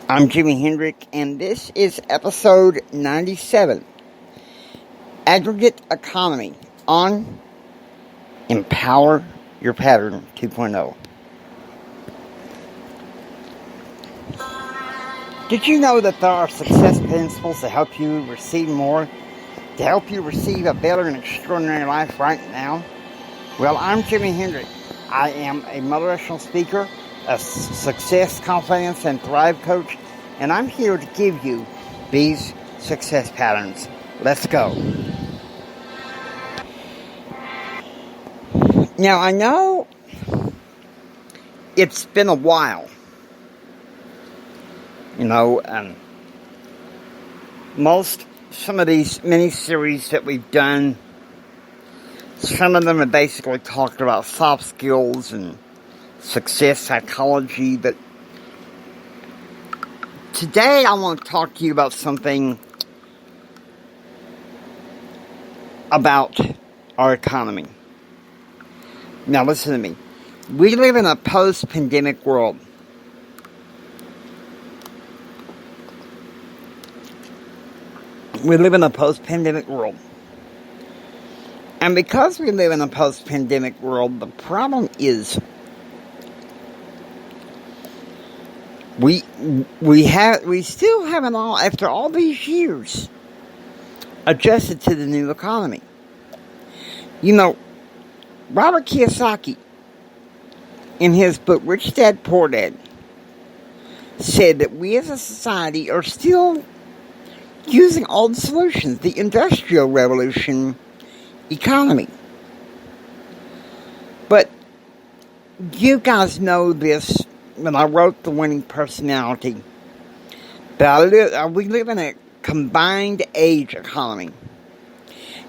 I'm Jimi Hendrick, and this is episode 97, Aggregate Economy on Empower Your Pattern 2.0. Did you know that there are success principles to help you receive more, to help you receive a better and extraordinary life right now? Well, I'm Jimi Hendrick. I am a motivational speaker, a success, confidence, and thrive coach, and I'm here to give you these success patterns. Let's go. Now, I know it's been a while. Some of these mini-series that we've done, some of them have basically talked about soft skills and success psychology, but today I want to talk to you about something about our economy. Now listen to me. We live in a post-pandemic world. We live in a post-pandemic world. And because we live in a post-pandemic world, the problem is we still haven't all, after all these years, adjusted to the new economy. Robert Kiyosaki, in his book Rich Dad Poor Dad, said that we as a society are still using old solutions, the Industrial Revolution economy. But you guys know this when I wrote The Winning Personality, that we live in a combined age economy.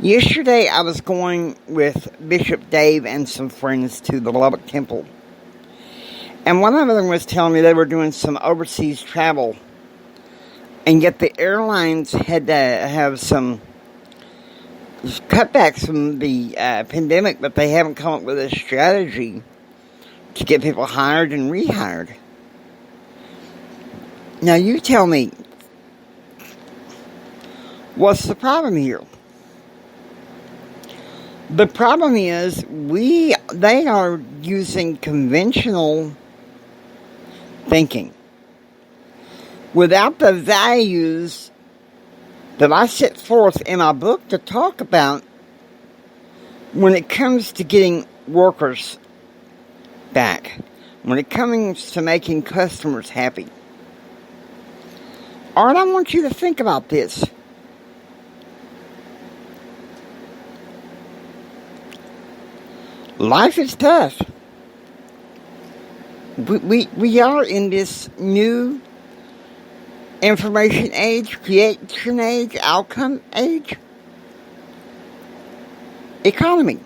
Yesterday I was going with Bishop Dave and some friends to the Lubbock Temple, and one of them was telling me they were doing some overseas travel, and yet the airlines had to have some cutbacks from the pandemic, but they haven't come up with a strategy to get people hired and rehired. Now you tell me, what's the problem here? The problem is they are using conventional thinking without the values that I set forth in my book to talk about when it comes to getting workers back, when it comes to making customers happy. Alright, I want you to think about this. Life is tough. We are in this new information age, creation age, outcome age, economy.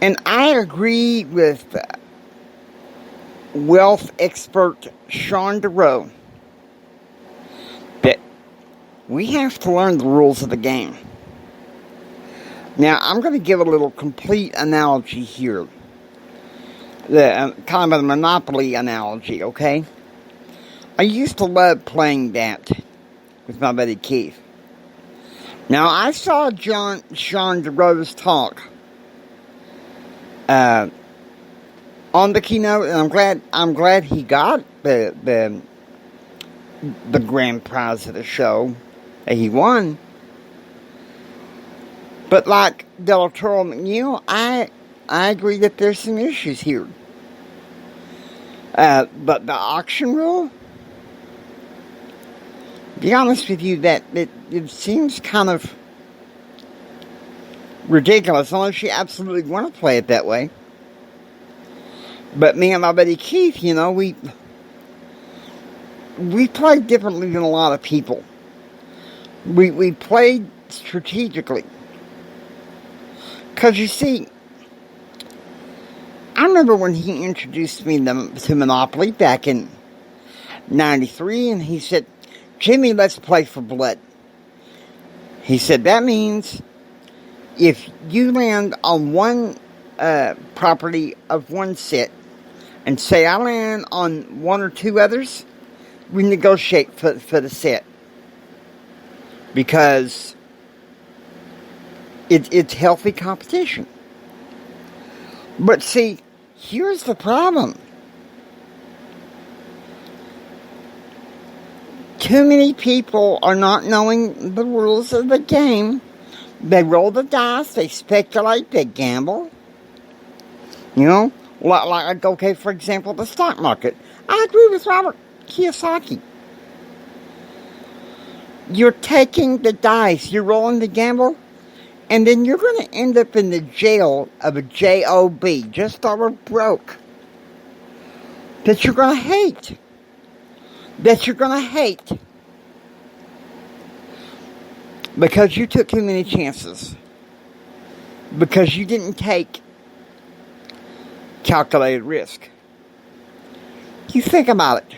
And I agree with wealth expert Sean DeRoe that we have to learn the rules of the game. Now, I'm going to give a little complete analogy here. Kind of a Monopoly analogy, okay? I used to love playing that with my buddy Keith. Now, I saw Sean DeRoe's talk on the keynote, and I'm glad he got the grand prize of the show that he won. But like Del Toro McNeil, I agree that there's some issues here. But the auction rule, to be honest with you, that it seems kind of ridiculous unless you absolutely want to play it that way. But me and my buddy Keith, we played differently than a lot of people. We played strategically. Because you see, I remember when he introduced me to Monopoly back in 93, and he said, "Jimmy, let's play for blood." He said, that means if you land on one property of one set, and say I land on one or two others, we negotiate for the set. Because it's healthy competition. But see, here's the problem. Too many people are not knowing the rules of the game. They roll the dice, they speculate, they gamble. You know, like okay, for example, the stock market. I agree with Robert Kiyosaki. You're taking the dice, you're rolling the gamble, and then you're going to end up in the jail of a job, just over broke, that you're going to hate. Because you took too many chances. Because you didn't take calculated risk. You think about it.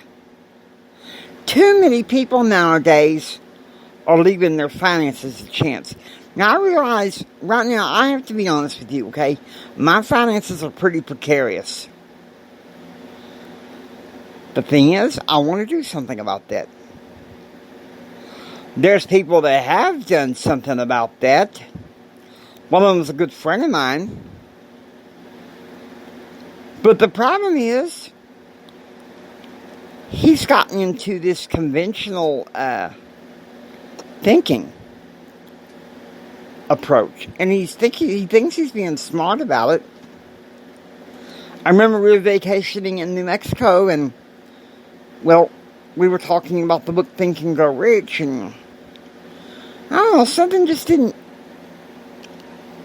Too many people nowadays are leaving their finances a chance. Now, I realize right now, I have to be honest with you, okay? My finances are pretty precarious. The thing is, I want to do something about that. There's people that have done something about that. One of them is a good friend of mine. But the problem is, he's gotten into this conventional thinking approach. And he thinks he's being smart about it. I remember we were vacationing in New Mexico, and, well, we were talking about the book Think and Grow Rich, and I don't know, something just didn't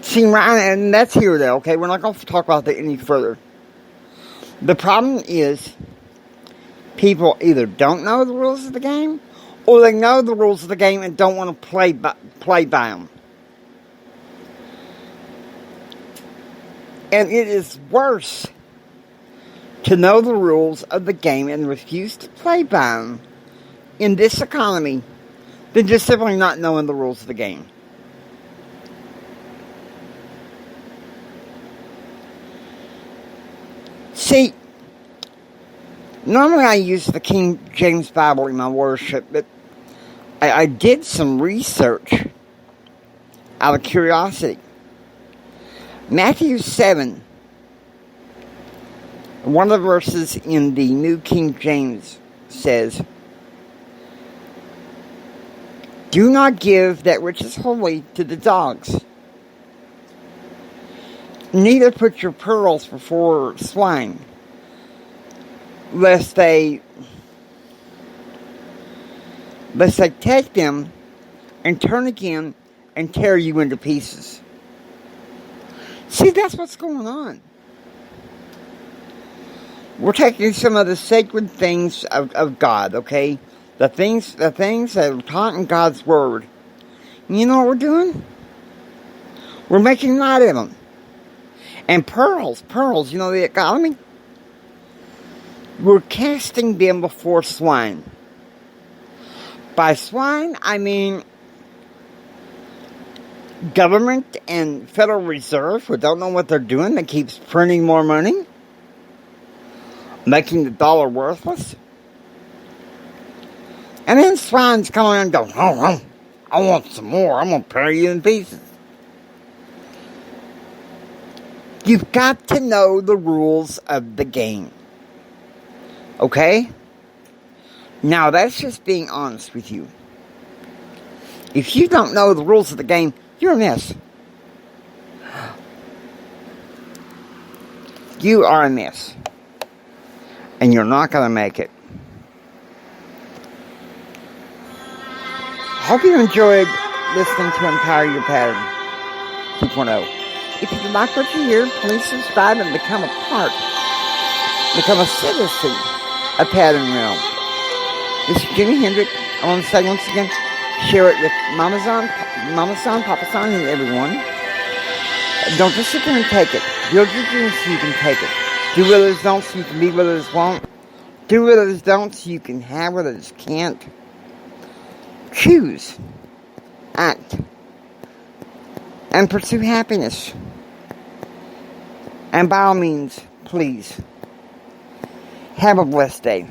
seem right, and that's here or there, okay? We're not going to talk about that any further. The problem is, people either don't know the rules of the game, or they know the rules of the game and don't want to play by them. And it is worse to know the rules of the game and refuse to play by them in this economy than just simply not knowing the rules of the game. See, normally I use the King James Bible in my worship, but I did some research out of curiosity. Matthew 7, one of the verses in the New King James says, "Do not give that which is holy to the dogs. Neither put your pearls before swine, lest they take them and turn again and tear you into pieces." See, that's what's going on. We're taking some of the sacred things of God, okay? The things that are taught in God's Word. And you know what we're doing? We're making light of them. And pearls, you know the economy? We're casting them before swine. By swine, I mean government and Federal Reserve, who don't know what they're doing, that keeps printing more money, making the dollar worthless. And then swine's come around and go, oh, I want some more. I'm going to tear you in pieces. You've got to know the rules of the game. Okay? Now, that's just being honest with you. If you don't know the rules of the game, you're a mess. You are a mess. And you're not going to make it. I hope you enjoyed listening to Empower Your Pattern 2.0. If you like what you hear, please subscribe and become a citizen of Pattern Realm. This is Jimi Hendrix. I want to say once again, share it with Mama San, Papa San, and everyone. Don't just sit there and take it. Build your dreams so you can take it. Do what others don't so you can be what others won't. Do what others don't so you can have what others can't. Choose, act, and pursue happiness. And by all means, please, have a blessed day.